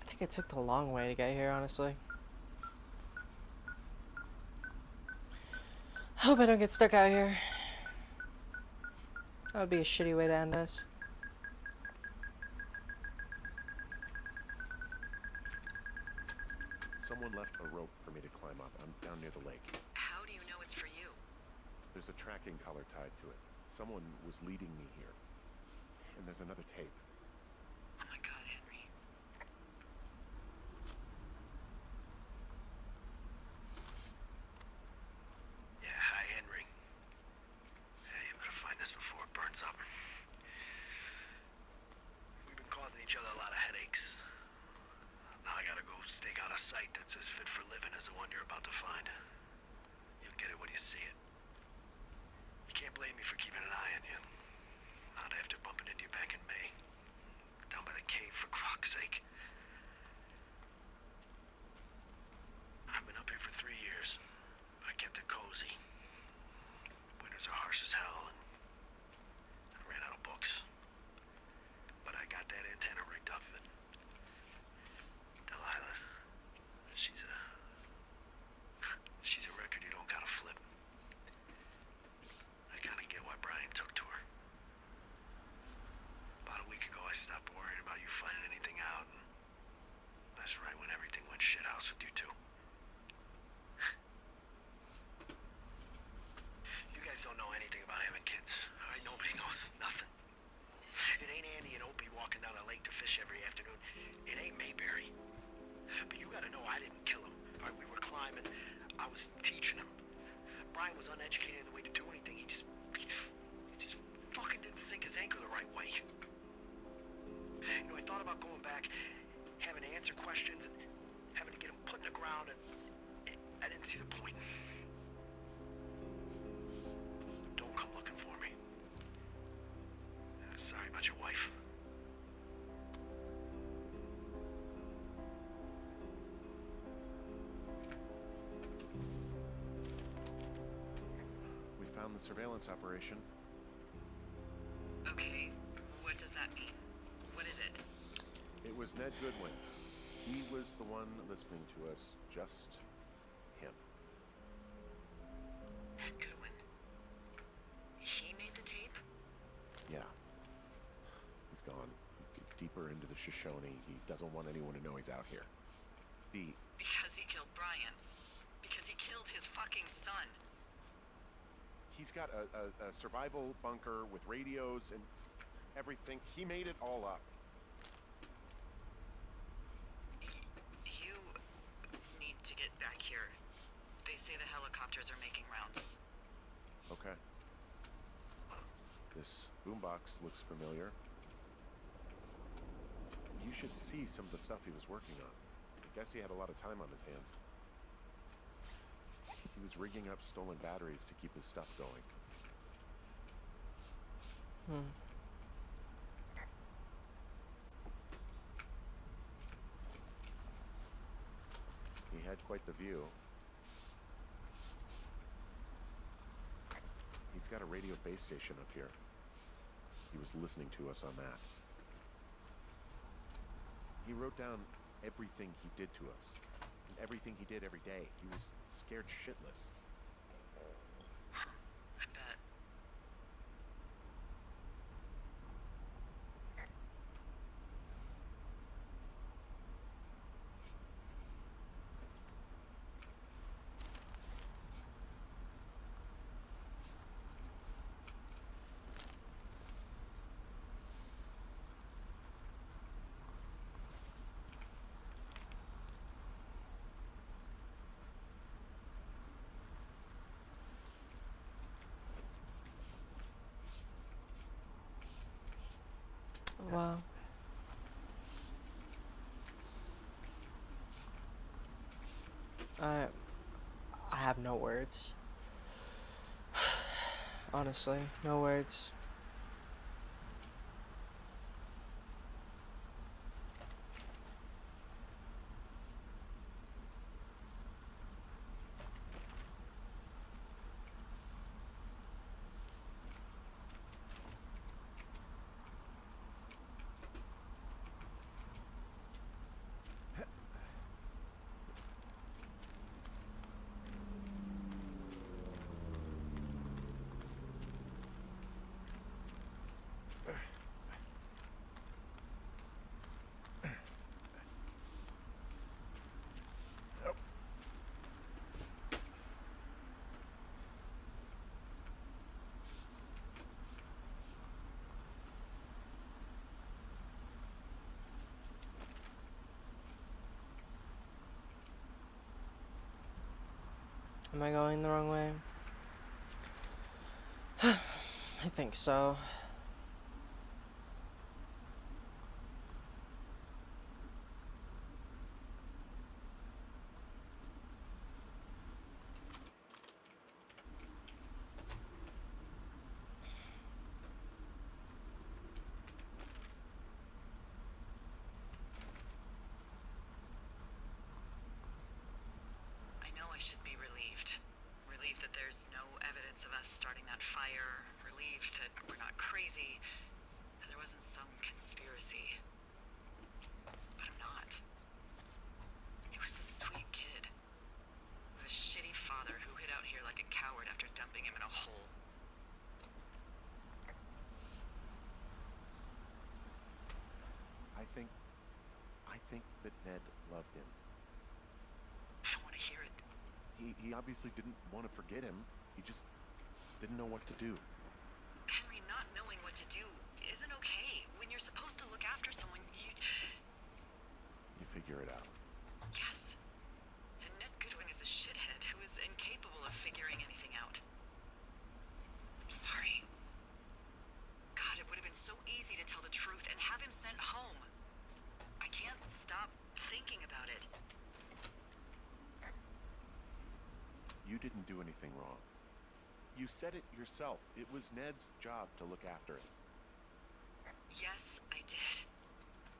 I think I took the long way to get here, honestly. Hope I don't get stuck out here. That would be a shitty way to end this. Someone left a rope for me to climb up. I'm down near the lake. How do you know it's for you? There's a tracking collar tied to it. Someone was leading me here. And there's another tape. Oh my God, Henry. Yeah, hi, Henry. Hey, you better find this before it burns up. We've been causing each other a lot of headaches. Now I gotta go stake out a site that's as fit for living as the one you're about to find. You'll get it when you see it. You can't blame me for keeping an eye on you. Not after bumping into you back in May. Down by the cave, for croc's sake. I've been up here for 3 years. I kept it cozy. Winters are harsh as hell, and I ran out of books. But I got that antenna rigged up, and Delilah, she's a record you don't gotta flip. I kinda get why Brian took to her. About a week ago, I stopped worrying about you finding anything out, and that's right when everything went shithouse with you two. You guys don't know anything about having kids. All right, nobody knows nothing. It ain't Andy and Opie walking down the lake to fish every afternoon. It ain't Mayberry. But you gotta know I didn't kill him. All right, we were climbing. I was teaching him. Brian was uneducated in the way to do anything. He just fucking didn't sink his anchor the right way. You know, I thought about going back, having to answer questions, and having to get him put in the ground, and I didn't see the point. Don't come looking for me. I'm sorry about your wife. We found the surveillance operation. Okay, what does that mean? What is it? It was Ned Goodwin. He was the one listening to us. Just him. Ned Goodwin. He made the tape? Yeah. He's gone. Deeper into the Shoshone. He doesn't want anyone to know he's out here. Because he killed Brian. Because he killed his fucking son. He's got a survival bunker with radios and everything. He made it all up. You need to get back here. They say the helicopters are making rounds. Okay. This boombox looks familiar. You should see some of the stuff he was working on. I guess he had a lot of time on his hands. He was rigging up stolen batteries to keep his stuff going. He had quite the view. He's got a radio base station up here. He was listening to us on that. He wrote down everything he did to us. And everything he did every day. He was scared shitless. I bet. Wow. I have no words. Honestly, no words. Am I going the wrong way? I think so. I know I should be relieved. Relieved that there's no evidence of us starting that fire. Relieved that we're not crazy. That there wasn't some conspiracy. But I'm not. He was a sweet kid. With a shitty father who hid out here like a coward after dumping him in a hole. I think that Ned loved him. I don't want to hear it. He obviously didn't want to forget him. He just didn't know what to do. Henry, not knowing what to do isn't okay. When you're supposed to look after someone, you... You figure it out. Yes. And Ned Goodwin is a shithead who is incapable of figuring anything out. I'm sorry. God, it would have been so easy to tell the truth and have him sent home. I can't stop thinking about it. You didn't do anything wrong. You said it yourself. It was Ned's job to look after it. Yes, I did.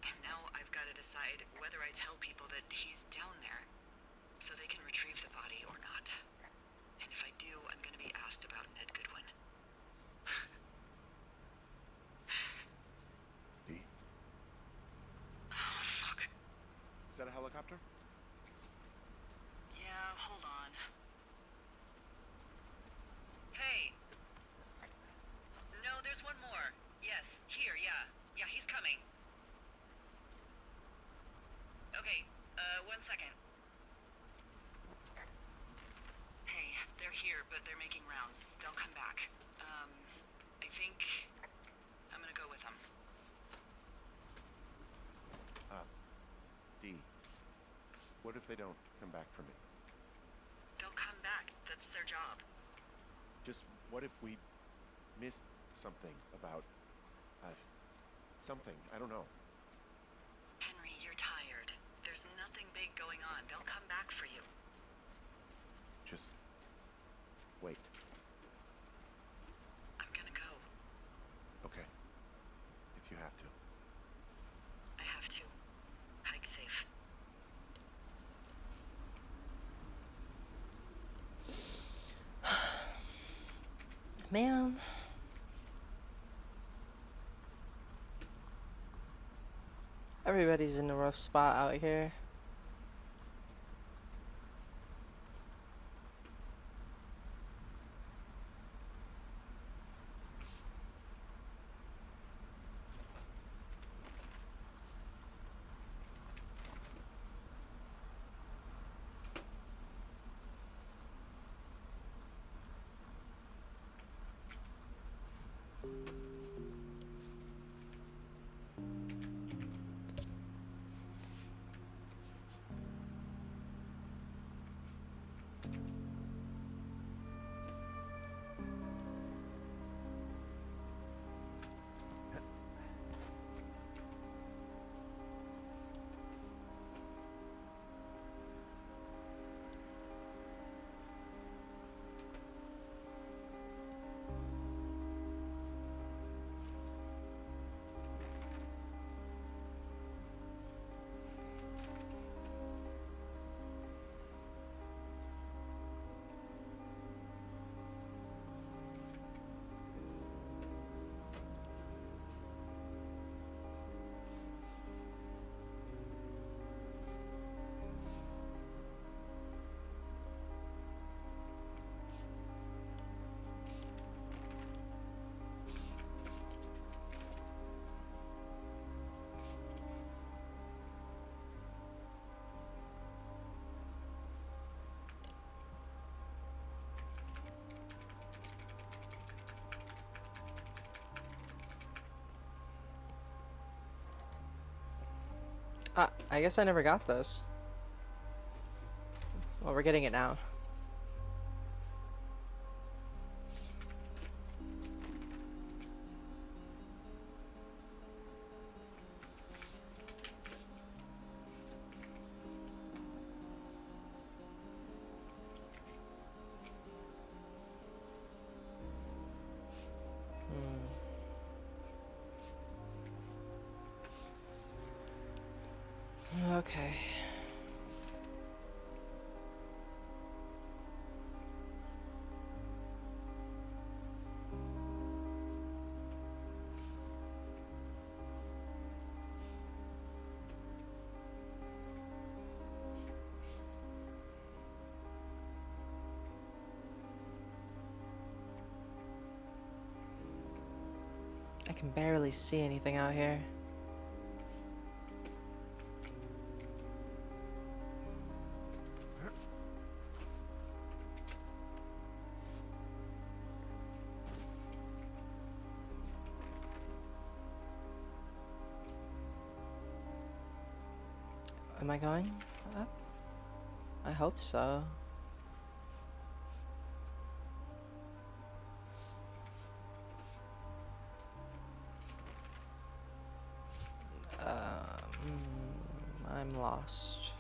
And now I've got to decide whether I tell people that he's down there so they can retrieve the body or not. And if I do, I'm going to be asked about Ned Goodwin. Dee, Oh, fuck. is that a helicopter? Yeah, hold on. Hey! No, there's one more. Yes, here, yeah. Yeah, he's coming. Okay, 1 second. Hey, they're here, but they're making rounds. They'll come back. I think I'm gonna go with them. Dee, what if they don't come back for me? They'll come back. That's their job. Just what if we missed something about something? I don't know. Henry, you're tired. There's nothing big going on. They'll come back for you. Just wait. I'm gonna go. Okay. If you have to. I have to. Hike safe. Man. Everybody's in a rough spot out here. I guess I never got this. Well, we're getting it now. Okay. I can barely see anything out here. Am I going up? I hope so. I'm lost.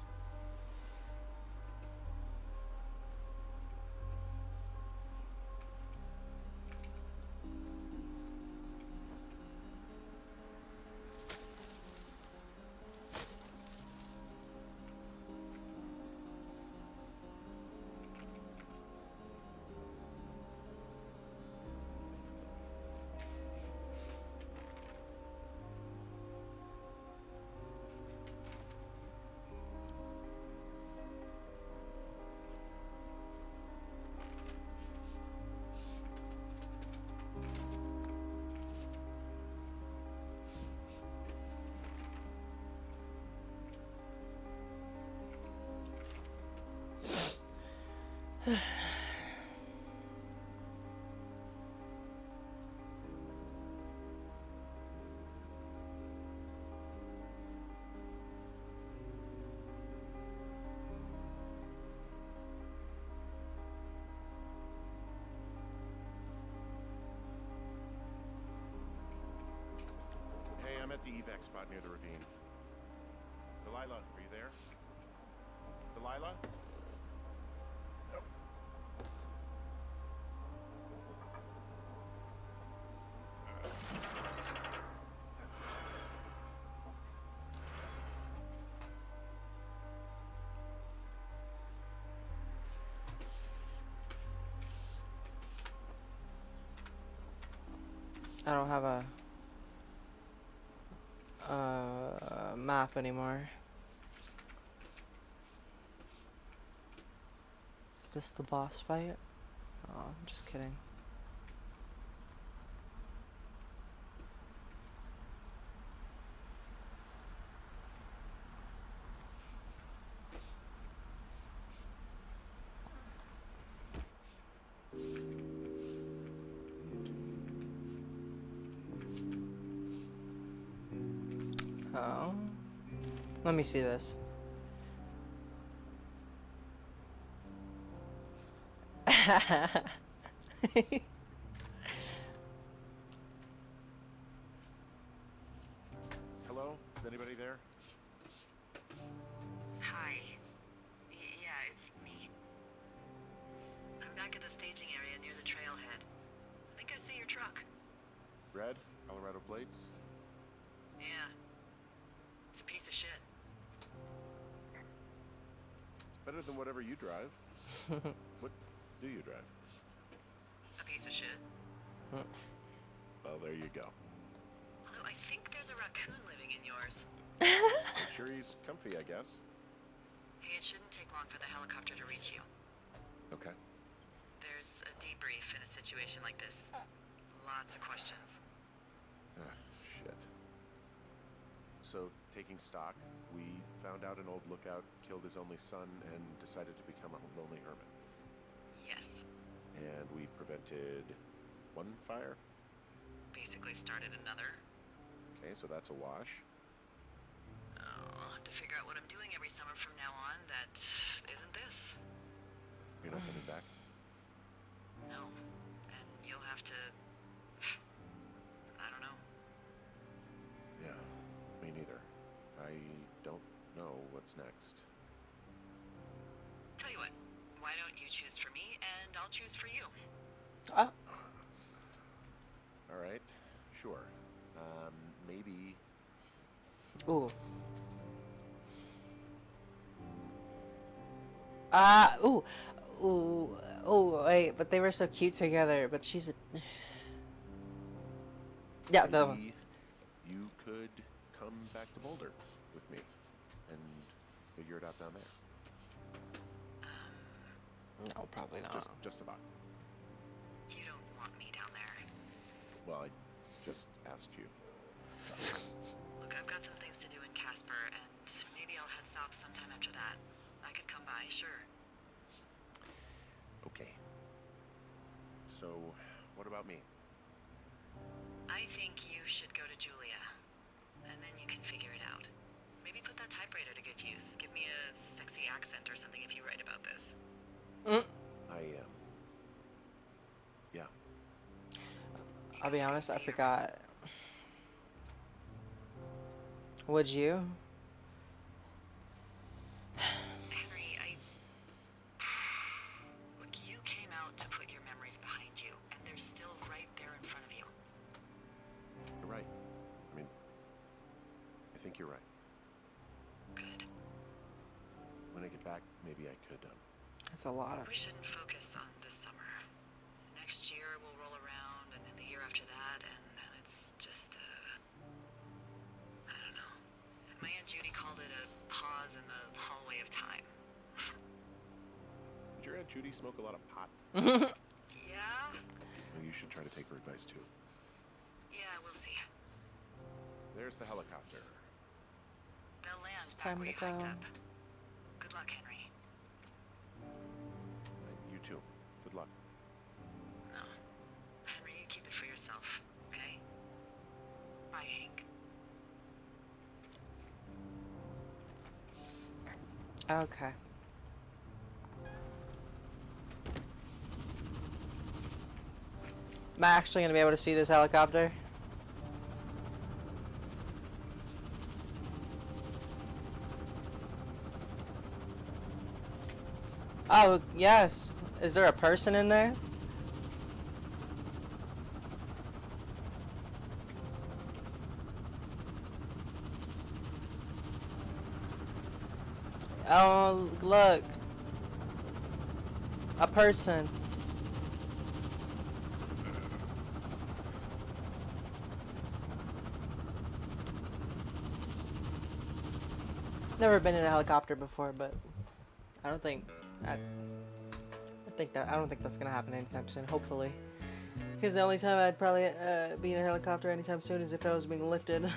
Hey, I'm at the evac spot near the ravine. Delilah, are you there? Delilah? I don't have a map anymore. Is this the boss fight? Oh, I'm just kidding. Oh. Let me see this. Hello? Is anybody there? Hi. Yeah, it's me. I'm back at the staging area near the trailhead. I think I see your truck. Red? Colorado plates? Yeah. It's a piece of shit. It's better than whatever you drive. What do you drive? A piece of shit. Well, there you go. Although I think there's a raccoon living in yours. I'm sure he's comfy, I guess. Hey, it shouldn't take long for the helicopter to reach you. Okay. There's a debrief in a situation like this. Lots of questions. Ah, shit. So, taking stock, we found out an old lookout killed his only son and decided to become a lonely hermit. Yes. And we prevented one fire? Basically started another. Okay, so that's a wash. I'll have to figure out what I'm doing every summer from now on that isn't this. You're not coming back? No. And you'll have to... I don't know. Yeah, me neither. I don't know what's next. Tell you what, why don't you choose for me and I'll choose for you? Oh. All right, sure. Maybe... Ooh. Ooh. Ooh. Oh, wait, but they were so cute together. But she's a... Yeah, that one. Maybe you could come back to Boulder with me and figure it out down there. No, probably not. Just a thought. You don't want me down there. Well, I just asked you. Look, I've got some things to do in Casper, and maybe I'll head south sometime after that. I could come by, sure. Okay. So, what about me? I think you should go to Julia, and then you can figure it out. Maybe put that typewriter to good use. Give me a sexy accent or something if you write about this. Yeah. I'll be honest, I forgot. Would you? Henry, Look, you came out to put your memories behind you, and they're still right there in front of you. You're right. I mean, I think you're right. Good. When I get back, maybe I could, That's a lot of... We shouldn't focus on this summer. Next year will roll around, and then the year after that, and then it's just, I don't know. My Aunt Judy called it a pause in the hallway of time. Did your Aunt Judy smoke a lot of pot? Yeah? Well, you should try to take her advice, too. Yeah, we'll see. There's the helicopter. They'll land It's back time where to you hiked go. up. Good luck, Henry. You too. Good luck. No. Henry, you keep it for yourself, okay? Bye, Hank. Okay. Am I actually going to be able to see this helicopter? Oh, yes. Is there a person in there? Oh, look. A person. Never been in a helicopter before, but I don't think I don't think that's gonna happen anytime soon. Hopefully, because the only time I'd probably be in a helicopter anytime soon is if I was being lifted.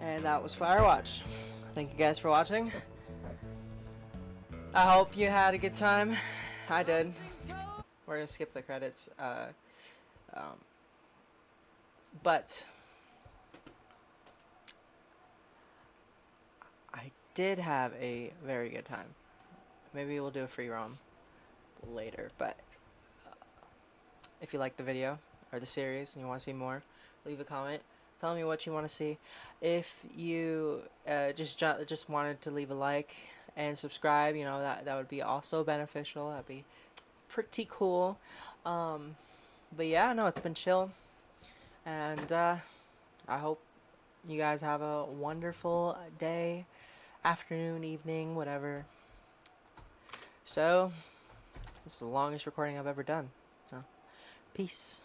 And that was Firewatch. Thank you guys for watching. I hope you had a good time. I did. We're gonna skip the credits. But I did have a very good time. Maybe we'll do a free roam later. But if you like the video or the series and you want to see more, leave a comment. Tell me what you want to see. If you just wanted to leave a like and subscribe, you know, that would be also beneficial. That'd be pretty cool. But yeah, no, it's been chill. And I hope you guys have a wonderful day, afternoon, evening, whatever. So, this is the longest recording I've ever done. So, peace.